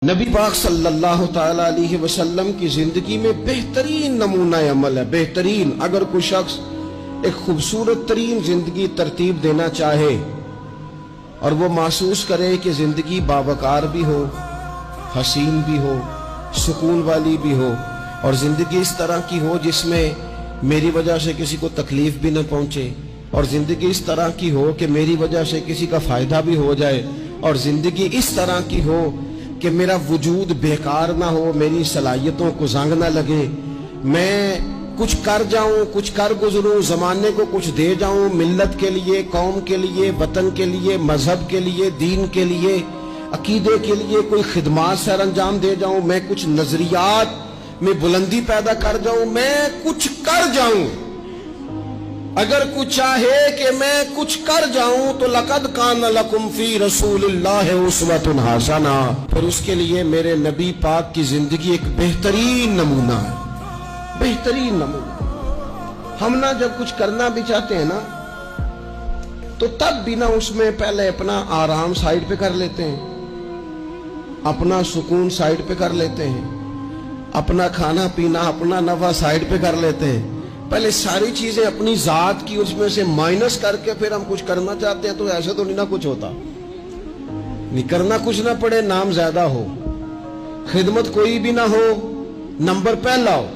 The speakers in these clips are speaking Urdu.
نبی پاک صلی اللہ تعالی علیہ وسلم کی زندگی میں بہترین نمونہ عمل ہے، بہترین۔ اگر کوئی شخص ایک خوبصورت ترین زندگی ترتیب دینا چاہے اور وہ محسوس کرے کہ زندگی باوقار بھی ہو، حسین بھی ہو، سکون والی بھی ہو، اور زندگی اس طرح کی ہو جس میں میری وجہ سے کسی کو تکلیف بھی نہ پہنچے، اور زندگی اس طرح کی ہو کہ میری وجہ سے کسی کا فائدہ بھی ہو جائے، اور زندگی اس طرح کی ہو کہ میرا وجود بیکار نہ ہو، میری صلاحیتوں کو زنگ نہ لگے، میں کچھ کر جاؤں، کچھ کر گزروں، زمانے کو کچھ دے جاؤں، ملت کے لیے، قوم کے لیے، وطن کے لیے، مذہب کے لیے، دین کے لیے، عقیدے کے لیے کوئی خدمات سر انجام دے جاؤں، میں کچھ نظریات میں بلندی پیدا کر جاؤں، میں کچھ کر جاؤں۔ اگر کچھ چاہے کہ میں کچھ کر جاؤں تو لَقَدْ كَانَ لَكُمْ فِي رَسُولِ اللَّهِ أُسْوَةٌ حَسَنَةٌ، پھر اس کے لیے میرے نبی پاک کی زندگی ایک بہترین نمونہ ہے، بہترین نمونہ۔ ہم نہ جب کچھ کرنا بھی چاہتے ہیں نا تو تب بھی نہ اس میں پہلے اپنا آرام سائیڈ پہ کر لیتے ہیں، اپنا سکون سائیڈ پہ کر لیتے ہیں، اپنا کھانا پینا، اپنا نفع سائیڈ پہ کر لیتے ہیں، پہلے ساری چیزیں اپنی ذات کی اس میں سے مائنس کر کے پھر ہم کچھ کرنا چاہتے ہیں۔ تو ایسے تو نہیں نہ کچھ ہوتا، نہیں کرنا کچھ نہ پڑے، نام زیادہ ہو، خدمت کوئی بھی نہ ہو، نمبر پہلا ہو،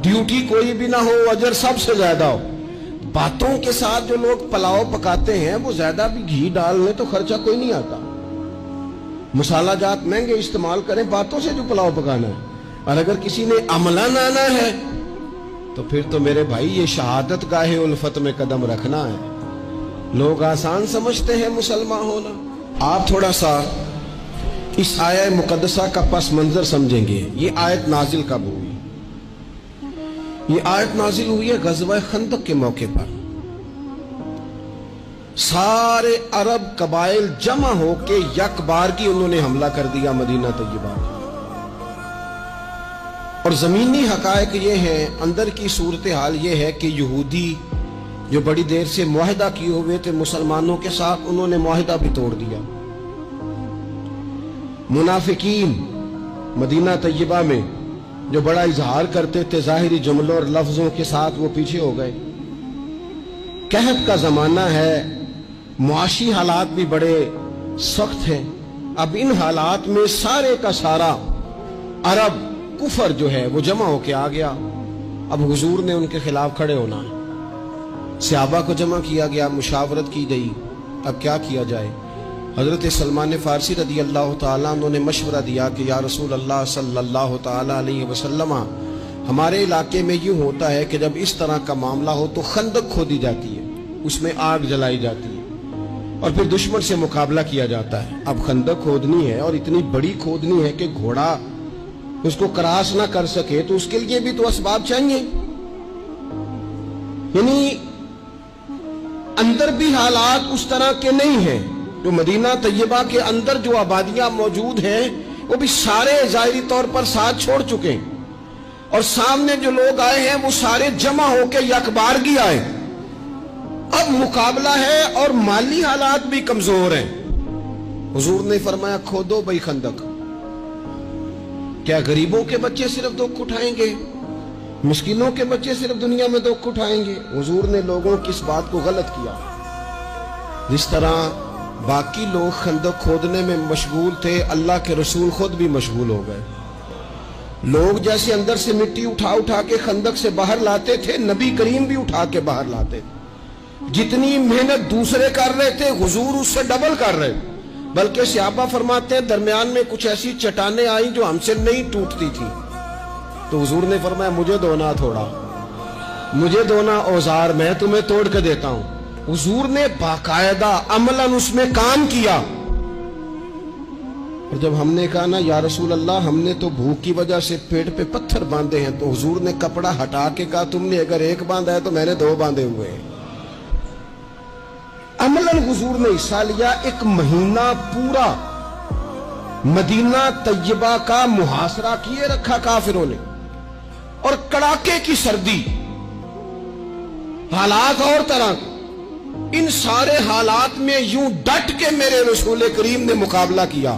ڈیوٹی کوئی بھی نہ ہو، اجر سب سے زیادہ ہو۔ باتوں کے ساتھ جو لوگ پلاؤ پکاتے ہیں وہ زیادہ بھی گھی ڈال لیں تو خرچہ کوئی نہیں آتا، مسالہ جات مہنگے استعمال کریں، باتوں سے جو پلاؤ پکانا ہے۔ اور اگر کسی نے عملاً آنا ہے تو پھر تو میرے بھائی یہ شہادت گاہ الفت میں قدم رکھنا ہے۔ لوگ آسان سمجھتے ہیں مسلمان ہونا۔ آپ تھوڑا سا اس آیت مقدسہ کا پس منظر سمجھیں گے۔ یہ آیت نازل کب ہوئی؟ یہ آیت نازل ہوئی ہے غزوہ خندق کے موقع پر۔ سارے عرب قبائل جمع ہو کے یک بار کی انہوں نے حملہ کر دیا مدینہ طیبہ۔ اور زمینی حقائق یہ ہیں، اندر کی صورتحال یہ ہے کہ یہودی جو بڑی دیر سے معاہدہ کیے ہوئے تھے مسلمانوں کے ساتھ، انہوں نے معاہدہ بھی توڑ دیا۔ منافقین مدینہ طیبہ میں جو بڑا اظہار کرتے تھے ظاہری جملوں اور لفظوں کے ساتھ، وہ پیچھے ہو گئے۔ قحط کا زمانہ ہے، معاشی حالات بھی بڑے سخت ہیں۔ اب ان حالات میں سارے کا سارا عرب کفر جو ہے وہ جمع ہو کے آ گیا۔ اب حضور نے ان کے خلاف کھڑے ہونا ہے، صحابہ کو جمع کیا گیا، مشاورت کی گئی، اب کیا کیا جائے۔ حضرت سلمان فارسی رضی اللہ تعالیٰ انہوں نے مشورہ دیا کہ یا رسول اللہ صلی اللہ تعالیٰ علیہ وسلم، ہمارے علاقے میں یوں ہوتا ہے کہ جب اس طرح کا معاملہ ہو تو خندق کھودی جاتی ہے، اس میں آگ جلائی جاتی ہے اور پھر دشمن سے مقابلہ کیا جاتا ہے۔ اب خندق کھودنی ہے اور اتنی بڑی کھودنی ہے کہ گھوڑا اس کو کراس نہ کر سکے، تو اس کے لیے بھی تو اسباب چاہیے۔ یعنی اندر بھی حالات اس طرح کے نہیں ہیں۔ جو مدینہ طیبہ کے اندر جو آبادیاں موجود ہیں وہ بھی سارے ظاہری طور پر ساتھ چھوڑ چکے ہیں، اور سامنے جو لوگ آئے ہیں وہ سارے جمع ہو کے یکبارگی آئے۔ اب مقابلہ ہے اور مالی حالات بھی کمزور ہیں۔ حضور نے فرمایا کھودو بھائی خندق۔ کیا غریبوں کے بچے صرف دکھ اٹھائیں گے؟ مسکینوں کے بچے صرف دنیا میں دکھ اٹھائیں گے؟ حضور نے لوگوں کی اس بات کو غلط کیا۔ جس طرح باقی لوگ خندق کھودنے میں مشغول تھے، اللہ کے رسول خود بھی مشغول ہو گئے۔ لوگ جیسے اندر سے مٹی اٹھا اٹھا کے خندق سے باہر لاتے تھے، نبی کریم بھی اٹھا کے باہر لاتے تھے۔ جتنی محنت دوسرے کر رہے تھے حضور اس سے ڈبل کر رہے، بلکہ صحابہ فرماتے ہیں درمیان میں کچھ ایسی چٹانیں آئیں جو ہم سے نہیں ٹوٹتی تھی، تو حضور نے فرمایا مجھے دونا تھوڑا، مجھے دونا اوزار، میں تمہیں توڑ کے دیتا ہوں۔ حضور نے باقاعدہ عملاً اس میں کام کیا۔ اور جب ہم نے کہا نا یا رسول اللہ ہم نے تو بھوک کی وجہ سے پیٹ پہ پتھر باندھے ہیں، تو حضور نے کپڑا ہٹا کے کہا تم نے اگر ایک باندھا ہے تو میں نے 2 باندھے ہوئے ہیں۔ عملاً حضور نے حصہ لیا۔ ایک مہینہ پورا مدینہ طیبہ کا محاصرہ کیے رکھا کافروں نے، اور کڑاکے کی سردی، حالات اور طرح کے، ان سارے حالات میں یوں ڈٹ کے میرے رسول کریم نے مقابلہ کیا۔